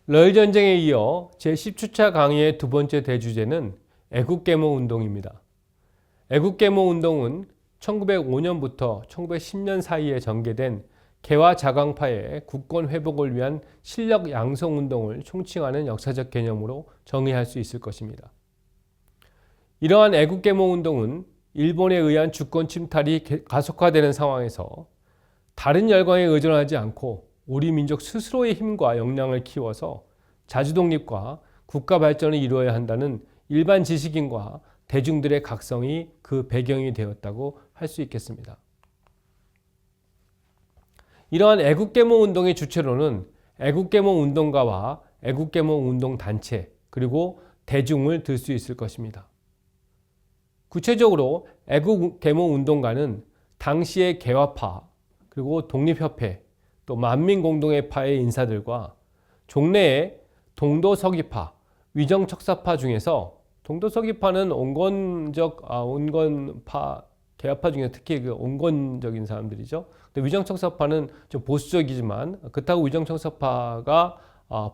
러일 전쟁에 이어 제10주차 강의의 두 번째 대주제는 애국계몽 운동입니다. 애국계몽 운동은 1905년부터 1910년 사이에 전개된 개화 자강파의 국권 회복을 위한 실력 양성 운동을 총칭하는 역사적 개념으로 정의할 수 있을 것입니다. 이러한 애국계몽 운동은 일본에 의한 주권 침탈이 가속화되는 상황에서 다른 열강에 의존하지 않고 우리 민족 스스로의 힘과 역량을 키워서 자주독립과 국가 발전을 이루어야 한다는 일반 지식인과 대중들의 각성이 그 배경이 되었다고 할 수 있겠습니다. 이러한 애국계몽 운동의 주체로는 애국계몽 운동가와 애국계몽 운동 단체 그리고 대중을 들 수 있을 것입니다. 구체적으로 애국계몽 운동가는 당시의 개화파 그리고 독립협회 또 만민공동회파의 인사들과 종래의 동도서기파, 위정척사파 중에서 동도서기파는 온건파, 개화파 중에 특히 그 온건적인 사람들이죠. 근데 위정척사파는 좀 보수적이지만 그렇다고 위정척사파가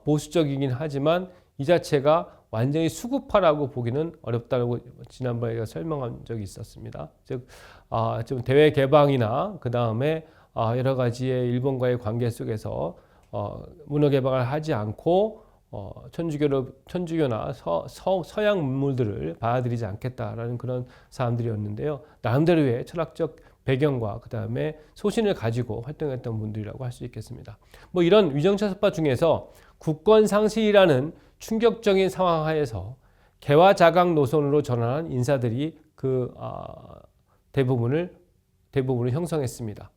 보수적이긴 하지만 이 자체가 완전히 수구파라고 보기는 어렵다고 지난번에 설명한 적이 있었습니다. 즉, 좀 대외 개방이나 그 다음에 여러 가지의 일본과의 관계 속에서 문화 개방을 하지 않고 천주교나 서양 문물들을 받아들이지 않겠다라는 그런 사람들이었는데요. 나름대로의 철학적 배경과 그 다음에 소신을 가지고 활동했던 분들이라고 할 수 있겠습니다. 뭐 이런 위정처사파 중에서 국권 상실이라는 충격적인 상황 하에서 개화자강 노선으로 전환한 인사들이 그 대부분을 형성했습니다.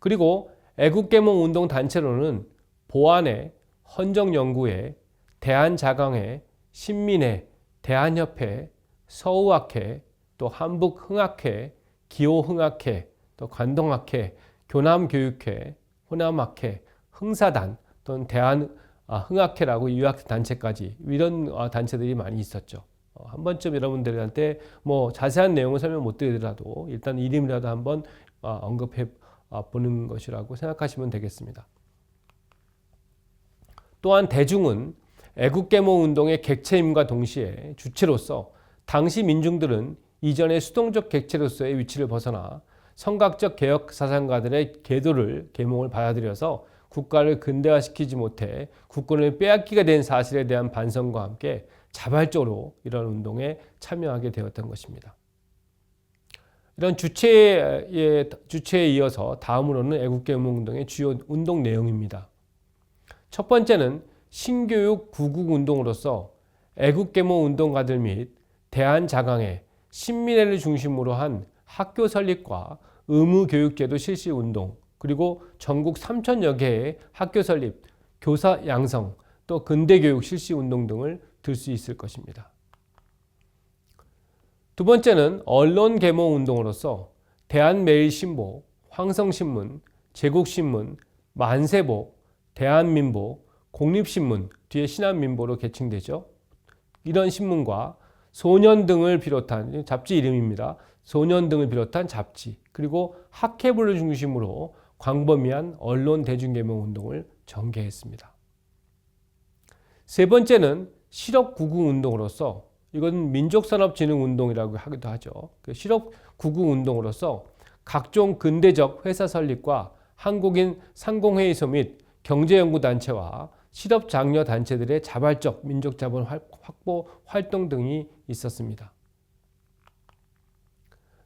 그리고 애국계몽 운동 단체로는 보안회, 헌정연구회, 대한자강회, 신민회, 대한협회, 서우학회, 또 한북흥학회, 기호흥학회, 또 관동학회, 교남교육회, 호남학회, 흥사단 또는 대한흥학회라고 유학단체까지 이런 단체들이 많이 있었죠. 한 번쯤 여러분들한테 뭐 자세한 내용을 설명 못 드리더라도 일단 이름이라도 한번 언급해 보는 것이라고 생각하시면 되겠습니다. 또한 대중은 애국계몽 운동의 객체임과 동시에 주체로서 당시 민중들은 이전의 수동적 객체로서의 위치를 벗어나 성각적 개혁 사상가들의 계몽을 받아들여서 국가를 근대화시키지 못해 국권을 빼앗기게 된 사실에 대한 반성과 함께 자발적으로 이런 운동에 참여하게 되었던 것입니다. 이런 주체에 이어서 다음으로는 애국계몽 운동의 주요 운동 내용입니다. 첫 번째는 신교육 구국 운동으로서 애국계몽 운동가들 및 대한자강회, 신민회를 중심으로 한 학교 설립과 의무교육제도 실시 운동, 그리고 전국 3,000여 개의 학교 설립, 교사 양성, 또 근대교육 실시 운동 등을 들 수 있을 것입니다. 두 번째는 언론계몽 운동으로서 대한매일신보, 황성신문, 제국신문, 만세보, 대한민보, 공립신문, 뒤에 신한민보로 계층되죠. 이런 신문과 소년 등을 비롯한 잡지 이름입니다. 소년 등을 비롯한 잡지 그리고 학회부를 중심으로 광범위한 언론 대중계몽 운동을 전개했습니다. 세 번째는 실업구국 운동으로서 이건 민족산업진흥운동이라고 하기도 하죠. 실업구국 운동으로서 각종 근대적 회사 설립과 한국인 상공회의소 및 경제연구단체와 실업장려단체들의 자발적 민족자본 확보 활동 등이 있었습니다.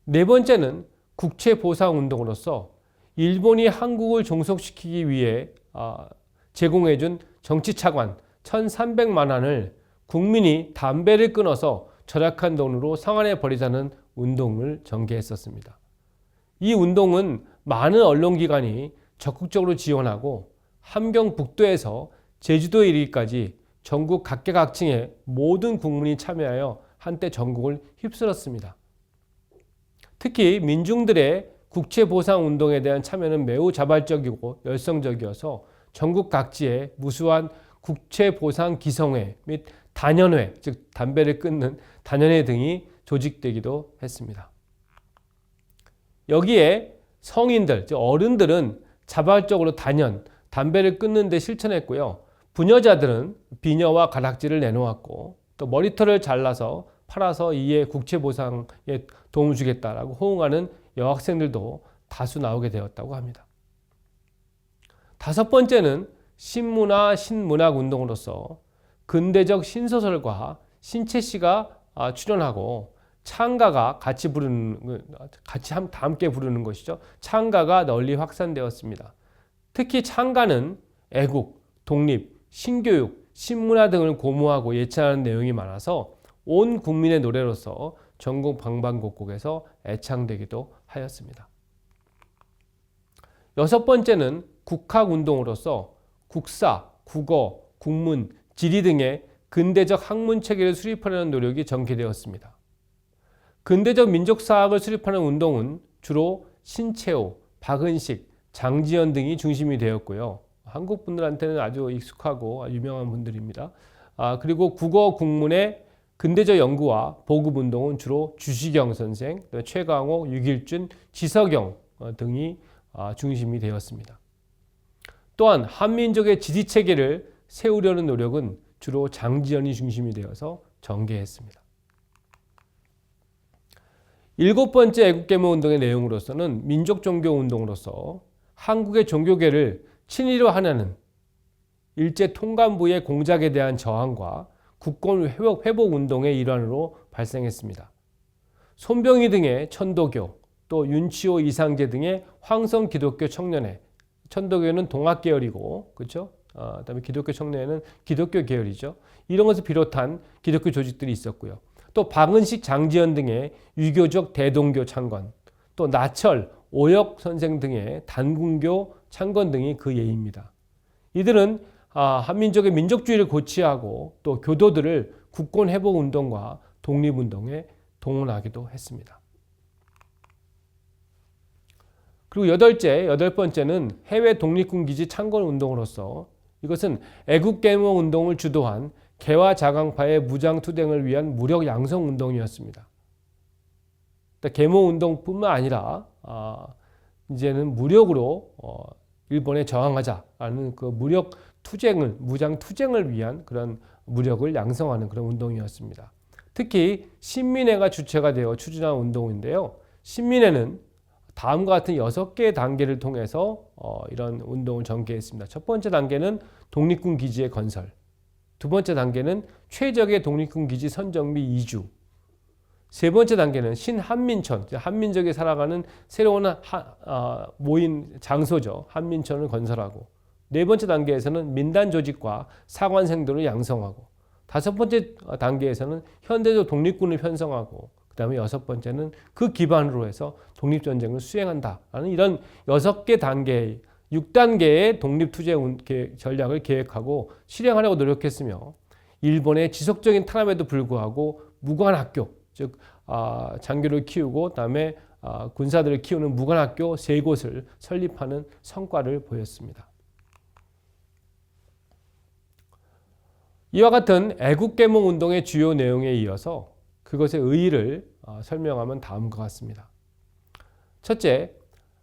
네 번째는 국채보상운동으로서 일본이 한국을 종속시키기 위해 제공해준 정치차관 1,300만 원을 국민이 담배를 끊어서 절약한 돈으로 상환해 버리자는 운동을 전개했었습니다. 이 운동은 많은 언론기관이 적극적으로 지원하고 함경북도에서 제주도에 이르기까지 전국 각계각층의 모든 국민이 참여하여 한때 전국을 휩쓸었습니다. 특히 민중들의 국채보상운동에 대한 참여는 매우 자발적이고 열성적이어서 전국 각지에 무수한 국채보상기성회 및 단연회, 즉 담배를 끊는 단연회 등이 조직되기도 했습니다. 여기에 성인들, 즉 어른들은 자발적으로 담배를 끊는 데 실천했고요. 부녀자들은 비녀와 가락지를 내놓았고 또 머리털을 잘라서 팔아서 이에 국채보상에 도움을 주겠다라고 호응하는 여학생들도 다수 나오게 되었다고 합니다. 다섯 번째는 신문화, 신문학 운동으로서 근대적 신소설과 신채시가 출연하고 창가가 같이 함께 부르는 것이죠. 창가가 널리 확산되었습니다. 특히 창가는 애국, 독립, 신교육, 신문화 등을 고무하고 예찬하는 내용이 많아서 온 국민의 노래로서 전국 방방곡곡에서 애창되기도 하였습니다. 여섯 번째는 국학운동으로서 국사, 국어, 국문, 지리 등의 근대적 학문 체계를 수립하려는 노력이 전개되었습니다. 근대적 민족사학을 수립하는 운동은 주로 신채호, 박은식, 장지연 등이 중심이 되었고요. 한국 분들한테는 아주 익숙하고 유명한 분들입니다. 그리고 국어, 국문의 근대적 연구와 보급 운동은 주로 주시경 선생, 최강호, 유길준, 지석영 등이 중심이 되었습니다. 또한 한민족의 지리 체계를 세우려는 노력은 주로 장지연이 중심이 되어서 전개했습니다. 일곱 번째 애국계몽운동의 내용으로서는 민족종교운동으로서 한국의 종교계를 친일화하려는 일제 통감부의 공작에 대한 저항과 국권 회복운동의 일환으로 발생했습니다. 손병희 등의 천도교, 또 윤치호 이상제 등의 황성 기독교 청년회, 천도교는 동학계열이고, 그렇죠? 그다음에 기독교 청년회는 기독교 계열이죠. 이런 것을 비롯한 기독교 조직들이 있었고요. 또 박은식, 장지연 등의 유교적 대동교 창건, 또 나철, 오역 선생 등의 단군교 창건 등이 그 예입니다. 이들은 한민족의 민족주의를 고취하고 또 교도들을 국권 회복 운동과 독립 운동에 동원하기도 했습니다. 그리고 여덟 번째는 해외 독립군 기지 창건 운동으로서 이것은 애국계몽 운동을 주도한 개화 자강파의 무장 투쟁을 위한 무력 양성 운동이었습니다. 계몽 운동뿐만 아니라 이제는 무력으로 일본에 저항하자라는 그 무장 투쟁을 위한 그런 무력을 양성하는 그런 운동이었습니다. 특히 신민회가 주체가 되어 추진한 운동인데요. 신민회는 다음과 같은 6개의 단계를 통해서 이런 운동을 전개했습니다. 첫 번째 단계는 독립군 기지의 건설, 두 번째 단계는 최적의 독립군 기지 선정 및 이주, 세 번째 단계는 신한민천, 한민족이 살아가는 새로운 모인 장소죠. 한민천을 건설하고, 네 번째 단계에서는 민단 조직과 사관생도를 양성하고, 다섯 번째 단계에서는 현대적 독립군을 편성하고, 그 다음에 여섯 번째는 그 기반으로 해서 독립전쟁을 수행한다라는 이런 6개 단계, 6단계의 독립투쟁 전략을 계획하고 실행하려고 노력했으며, 일본의 지속적인 탄압에도 불구하고 무관학교, 즉 장교를 키우고 그다음에 군사들을 키우는 무관학교 3곳을 설립하는 성과를 보였습니다. 이와 같은 애국계몽 운동의 주요 내용에 이어서 그것의 의의를 설명하면 다음과 같습니다. 첫째,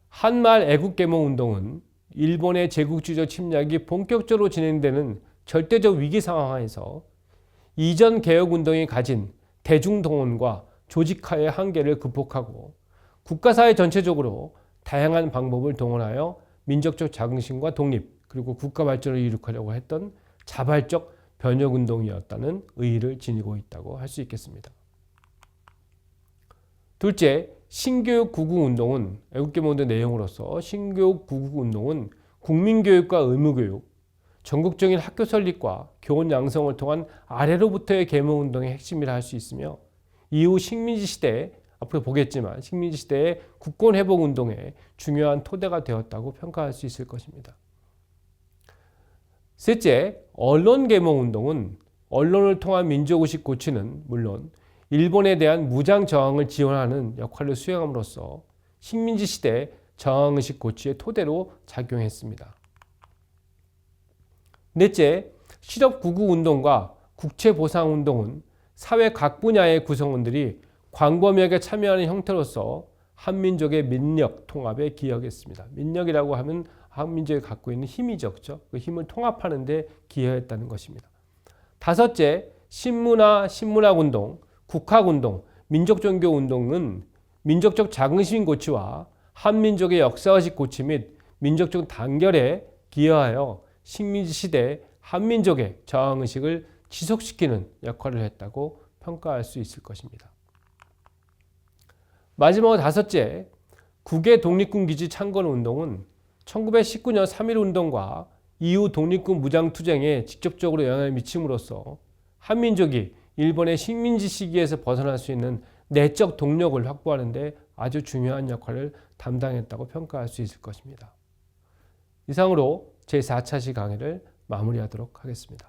한말 애국계몽 운동은 일본의 제국주의적 침략이 본격적으로 진행되는 절대적 위기 상황에서 이전 개혁운동이 가진 대중동원과 조직화의 한계를 극복하고 국가사회 전체적으로 다양한 방법을 동원하여 민족적 자긍심과 독립 그리고 국가 발전을 이룩하려고 했던 자발적 변혁운동이었다는 의의를 지니고 있다고 할 수 있겠습니다. 둘째, 신교육 구국운동은 애국계몽운동 내용으로서 신교육 구국운동은 국민교육과 의무교육, 전국적인 학교 설립과 교원 양성을 통한 아래로부터의 계몽운동의 핵심이라 할 수 있으며 이후 식민지 시대에 앞으로 보겠지만 식민지 시대의 국권회복운동의 중요한 토대가 되었다고 평가할 수 있을 것입니다. 셋째, 언론계몽운동은 언론을 통한 민족의식 고취는 물론 일본에 대한 무장 저항을 지원하는 역할을 수행함으로써 식민지 시대 저항의식 고취의 토대로 작용했습니다. 넷째, 실업구국운동과 국채보상운동은 사회 각 분야의 구성원들이 광범위하게 참여하는 형태로서 한민족의 민력 통합에 기여했습니다. 민력이라고 하면 한민족이 갖고 있는 힘이죠. 그렇죠? 그 힘을 통합하는 데 기여했다는 것입니다. 다섯째, 신문학운동, 국학운동, 민족종교운동은 민족적 자긍심 고취와 한민족의 역사의식 고취 및 민족적 단결에 기여하여 식민지 시대 한민족의 저항의식을 지속시키는 역할을 했다고 평가할 수 있을 것입니다. 마지막으로 다섯째, 국외 독립군 기지 창건운동은 1919년 3.1운동과 이후 독립군 무장투쟁에 직접적으로 영향을 미침으로써 한민족이 일본의 식민지 시기에서 벗어날 수 있는 내적 동력을 확보하는 데 아주 중요한 역할을 담당했다고 평가할 수 있을 것입니다. 이상으로 제4차시 강의를 마무리하도록 하겠습니다.